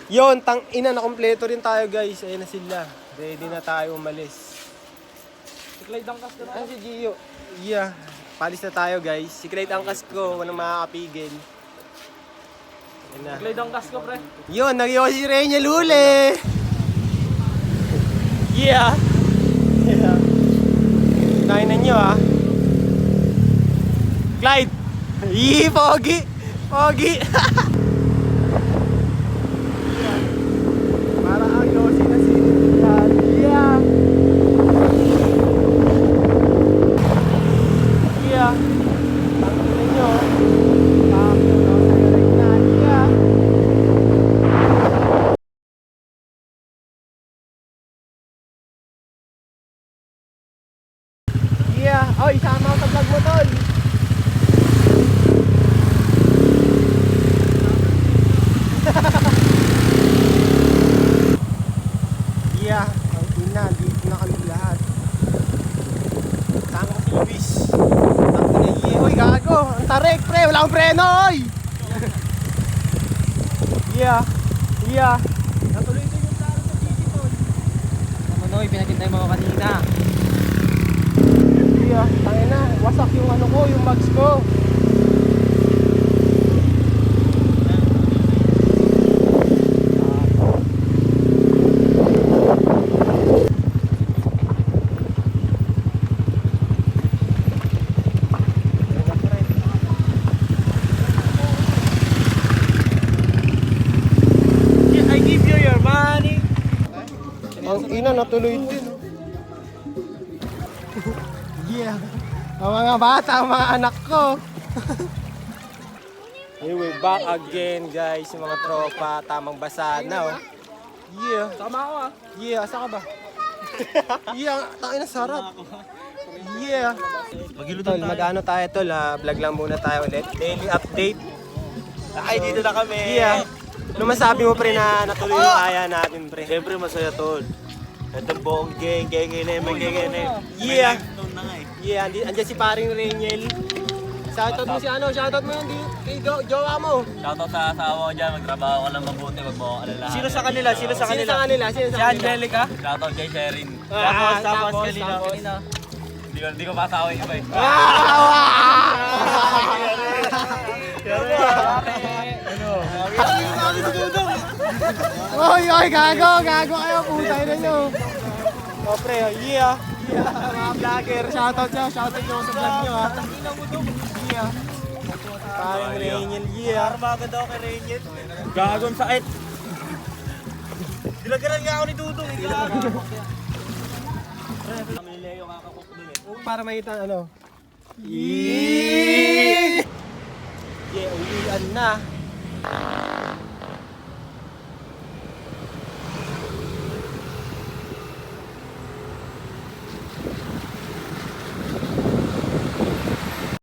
Yon, tang ina na kompleto rin tayo guys. Ayun na sila. Ready na tayo umalis. Si Clyde Angkas na Ano si Gio? Yeah. Palis na tayo guys. Si Clyde Angkas ko, walang makakapigil. Ayun na. Clyde Angkas ko, pre. Yun, nag-iwan si Renyel uli. Yeah. Yeah. Kainan nyo ah. Clyde. Yee, pogi. Pogi. Para ang Yossi na sinitihan. Yeah. Yeah. Tangin nyo. Tapos na sa'yo rin na. Yeah. Yeah. Oy, sama ako sa vlog mo, tol. Yeah, ang ina, dito na kami lahat. Sama ko si Luis. Uy, gago. Ang tarik, pre. Wala akong preno, oy. Yeah. Yeah. Natuloy din yung plano sa digital. Naman, oy, pinakintay mo kanina. Yeah, tangin na. Wasak yung ano ko, yung bags ko. I give you your money. Ang ina, natuloy din. Yeah. Ang mga bata, ang mga anak ko. Anyway, back again guys, yung mga tropa, tamang basa na oh. Yeah. Tama ako ah. Yeah, asa ka ba? Yeah, tangin na sarap. Yeah. Tol, mag-ano tayo tol, vlog lang muna tayo ulit. Daily update. Ay, dito na kami. Yeah. Ano masabi mo pre na natuloy yung kaya natin pre? Siyempre masaya tol. Itong buong geng na Yeah. May na nga eh. Yeah, andyan si paring Renyel. Shoutout mo si ano, shoutout mo yung kay jowa mo. Shoutout sa asawa ko dyan, magtrabaho ka lang mabuti, wag mo ako alalahan. Sino sa kanila? Sino sa Sino kanila? sa kanila? Sino sa Si kanila? Angelica? Shoutout kay Sherin. Tapos kanina. Hindi ko masawa yung iba eh. Oy, oy, gago kayo, putay na nyo. Oh, pre, yeah. Yeah, mga vlogger, shoutout nyo sa vlog nyo, ha. Yeah. Parang Renyel, yeah. Maganda ako kay Renyel. Gagon sakit. Dilagaran nga ako ni Dudong. Kami ni Leo kakakok dun eh. Para makita ano. Yeah, uwian na.